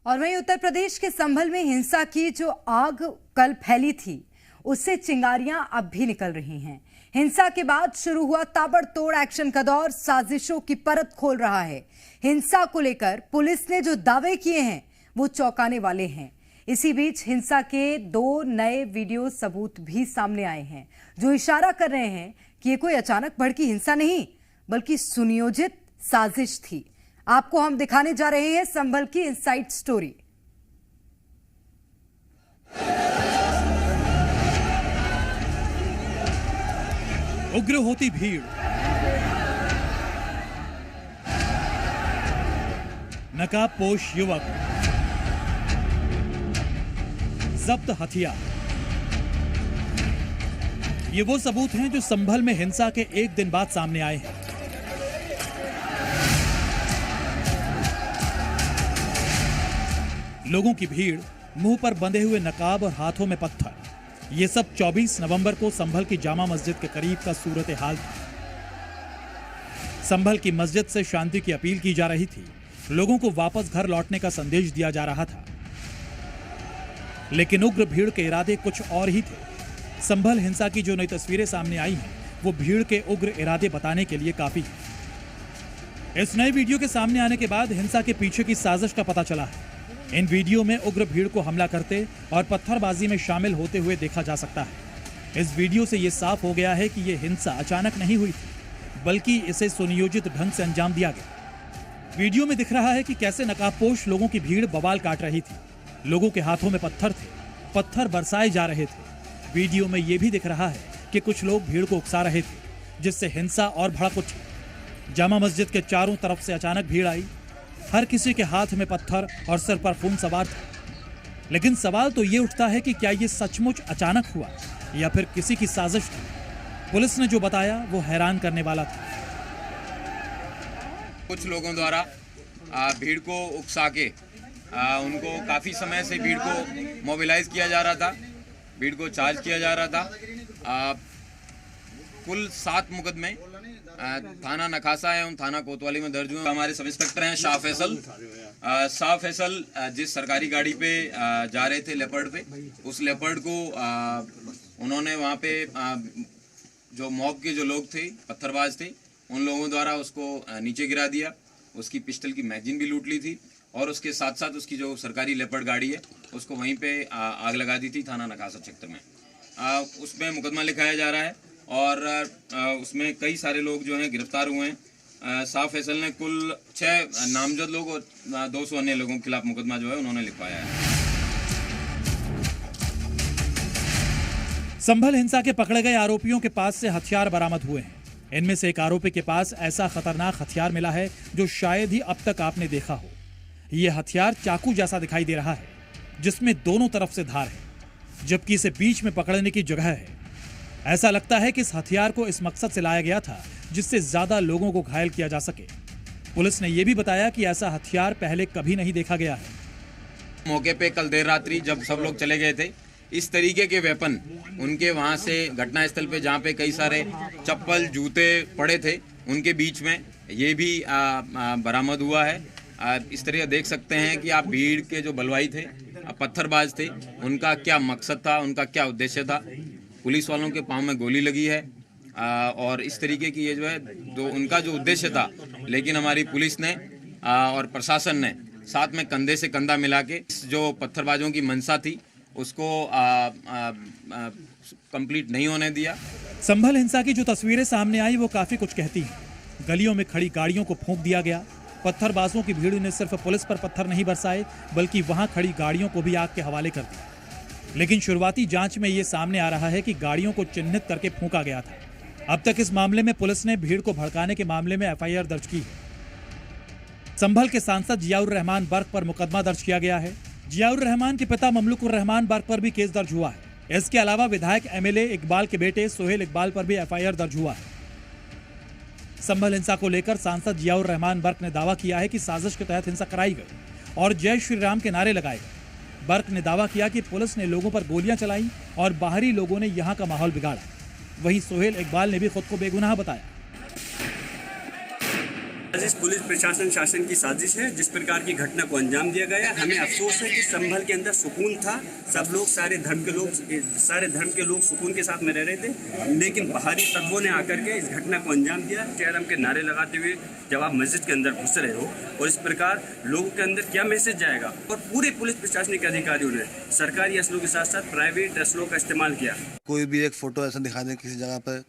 और वहीं उत्तर प्रदेश के संभल में हिंसा की जो आग कल फैली थी, उससे चिंगारियां अब भी निकल रही हैं। हिंसा के बाद शुरू हुआ ताबड़तोड़ एक्शन का दौर साजिशों की परत खोल रहा है। हिंसा को लेकर पुलिस ने जो दावे किए हैं वो चौंकाने वाले हैं। इसी बीच हिंसा के 2 नए वीडियो सबूत भी सामने आए हैं, जो इशारा कर रहे हैं कि ये कोई अचानक भड़की हिंसा नहीं, बल्कि सुनियोजित साजिश थी। आपको हम दिखाने जा रहे हैं संभल की इनसाइड स्टोरी। उग्र होती भीड़, नकाबपोश युवक, जब्त हथियार। ये वो सबूत हैं जो संभल में हिंसा के एक दिन बाद सामने आए हैं। लोगों की भीड़, मुंह पर बंधे हुए नकाब और हाथों में पत्थर। ये सब 24 नवंबर को संभल की जामा मस्जिद के करीब का सूरत हाल था। संभल की मस्जिद से शांति की अपील की जा रही थी, लोगों को वापस घर लौटने का संदेश दिया जा रहा था। लेकिन उग्र भीड़ के इरादे कुछ और ही थे। संभल हिंसा की जो नई तस्वीरें सामने आई हैं, वो भीड़ के उग्र इरादे बताने के लिए काफी है। इस नए वीडियो के सामने आने के बाद हिंसा के पीछे की साजिश का पता चला है। इन वीडियो में उग्र भीड़ को हमला करते और पत्थरबाजी में शामिल होते हुए देखा जा सकता है। इस वीडियो से यह साफ हो गया है कि यह हिंसा अचानक नहीं हुई थी, बल्कि इसे सुनियोजित ढंग से अंजाम दिया गया। वीडियो में दिख रहा है कि कैसे नकाबपोश लोगों की भीड़ बवाल काट रही थी। लोगों के हाथों में पत्थर थे, पत्थर बरसाए जा रहे थे। वीडियो में यह भी दिख रहा है कि कुछ लोग भीड़ को उकसा रहे थे, जिससे हिंसा और भड़क उठी। जामा मस्जिद के चारों तरफ से अचानक भीड़ आई। हर किसी के हाथ में पत्थर और सिर पर खून सवार था। लेकिन सवाल तो ये उठता है कि क्या ये सचमुच अचानक हुआ या फिर किसी की साजिश थी। पुलिस ने जो बताया वो हैरान करने वाला था। कुछ लोगों द्वारा भीड़ को उकसा के उनको काफ़ी समय से भीड़ को मोबिलाइज किया जा रहा था, भीड़ को चार्ज किया जा रहा था। कुल 7 मुकदमे थाना नखासा एवं थाना कोतवाली में दर्ज हुए। हमारे सब इंस्पेक्टर हैं शाह फैसल जिस सरकारी गाड़ी पे जा रहे थे लेपर्ड पे, उस लेपर्ड को उन्होंने वहाँ पे जो मॉब के जो लोग थे, पत्थरबाज थे, उन लोगों द्वारा उसको नीचे गिरा दिया। उसकी पिस्टल की मैगजीन भी लूट ली थी और उसके साथ साथ उसकी जो सरकारी लेपर्ड गाड़ी है उसको वहीं पे आग लगा दी थी थाना नखासा क्षेत्र में। उसमें मुकदमा लिखाया जा रहा है और उसमें कई सारे लोग जो हैं गिरफ्तार हुए हैं। शाह फैसल ने कुल 6 नामजद लोग और 200 अन्य लोगों के खिलाफ मुकदमा जो है उन्होंने लिखवाया है। संभल हिंसा के पकड़े गए आरोपियों के पास से हथियार बरामद हुए हैं। इनमें से एक आरोपी के पास ऐसा खतरनाक हथियार मिला है जो शायद ही अब तक आपने देखा हो। यह हथियार चाकू जैसा दिखाई दे रहा है, जिसमें दोनों तरफ से धार है, जबकि इसे बीच में पकड़ने की जगह है। ऐसा लगता है कि इस हथियार को इस मकसद से लाया गया था जिससे ज्यादा लोगों को घायल किया जा सके। पुलिस ने यह भी बताया कि ऐसा हथियार पहले कभी नहीं देखा गया है। मौके पे कल देर रात्रि जब सब लोग चले गए थे, इस तरीके के वेपन उनके वहां से घटना स्थल पे जहाँ पे कई सारे चप्पल जूते पड़े थे, उनके बीच में ये भी बरामद हुआ है। इस तरह देख सकते हैं कि आप भीड़ के जो बलवाई थे, पत्थरबाज थे, उनका क्या मकसद था, उनका क्या उद्देश्य था। पुलिस वालों के पाँव में गोली लगी है और इस तरीके की ये जो है जो उनका जो उद्देश्य था, लेकिन हमारी पुलिस ने और प्रशासन ने साथ में कंधे से कंधा मिला के जो पत्थरबाजों की मंशा थी उसको कंप्लीट नहीं होने दिया। संभल हिंसा की जो तस्वीरें सामने आई वो काफी कुछ कहती हैं। गलियों में खड़ी गाड़ियों को फूंक दिया गया। पत्थरबाजों की भीड़ ने सिर्फ पुलिस पर पत्थर नहीं बरसाए, बल्कि वहां खड़ी गाड़ियों को भी आग के हवाले कर दिया। लेकिन शुरुआती जांच में ये सामने आ रहा है कि गाड़ियों को चिन्हित करके फूंका गया था। अब तक इस मामले में पुलिस ने भीड़ को भड़काने के मामले में एफआईआर दर्ज की है। संभल के सांसद जियाउर रहमान बर्क पर मुकदमा दर्ज किया गया है। जियाउर रहमान के पिता ममलुकुर रहमान बर्क पर भी केस दर्ज हुआ है। इसके अलावा विधायक एमएलए इकबाल के बेटे सोहेल इकबाल पर भी एफआईआर दर्ज हुआ है। संभल हिंसा को लेकर सांसद जियाउर रहमान बर्क ने दावा किया है कि साजिश के तहत हिंसा कराई गई और जय श्री राम के नारे लगाए गए। बर्क ने दावा किया कि पुलिस ने लोगों पर गोलियां चलाई और बाहरी लोगों ने यहां का माहौल बिगाड़ा। वहीं सोहेल इकबाल ने भी खुद को बेगुनाह बताया। इस पुलिस प्रशासन शासन की साजिश है जिस प्रकार की घटना को अंजाम दिया गया। हमें अफसोस है कि संभल के अंदर सुकून था, सब लोग सारे धर्म के लोग सुकून के साथ में रह रहे थे, लेकिन बाहरी तत्वों ने आकर के इस घटना को अंजाम दिया। चेहरम के नारे लगाते हुए जब आप मस्जिद के अंदर घुस रहे हो और इस प्रकार लोगों के अंदर क्या मैसेज जाएगा। और पूरे पुलिस प्रशासनिक अधिकारियों ने सरकारी असलों के साथ साथ प्राइवेट असलों का इस्तेमाल किया। कोई भी एक फ़ोटो ऐसा दिखा दें किसी जगह पर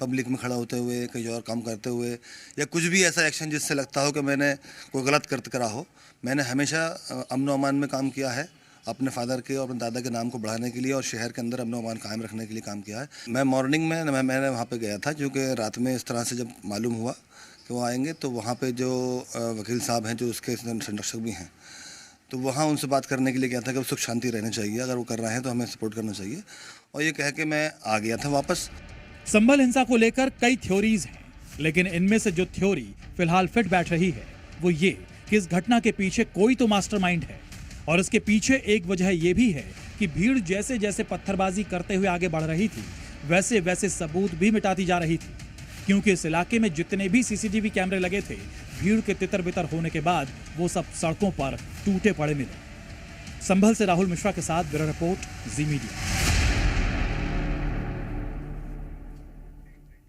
पब्लिक में खड़ा होते हुए, कहीं और काम करते हुए, या कुछ भी ऐसा एक्शन जिससे लगता हो कि मैंने कोई गलत कृत्य करा हो। मैंने हमेशा अमन व अमान में काम किया है, अपने फादर के और अपने दादा के नाम को बढ़ाने के लिए और शहर के अंदर अमन व अमान कायम रखने के लिए काम किया है। मैं मॉर्निंग में मैंने वहाँ पे गया था, क्योंकि रात में इस तरह से जब मालूम हुआ कि वो आएंगे, तो वहाँ पे जो वकील साहब हैं जो उसके संरक्षक भी हैं, तो वहाँ उनसे बात करने के लिए गया था कि सुख शांति रहनी चाहिए, अगर वो कर रहे हैं तो हमें सपोर्ट करना चाहिए, और ये कह के मैं आ गया था वापस। संभल हिंसा को लेकर कई थ्योरीज हैं, लेकिन इनमें से जो थ्योरी फिलहाल फिट बैठ रही है वो ये कि इस घटना के पीछे कोई तो मास्टरमाइंड है, और इसके पीछे एक वजह ये भी है कि भीड़ जैसे जैसे पत्थरबाजी करते हुए आगे बढ़ रही थी, वैसे वैसे सबूत भी मिटाती जा रही थी, क्योंकि इस इलाके में जितने भी सीसीटीवी कैमरे लगे थे, भीड़ के तितर बितर होने के बाद वो सब सड़कों पर टूटे पड़े मिले। संभल से राहुल मिश्रा के साथ ब्यूरो रिपोर्ट, जी मीडिया।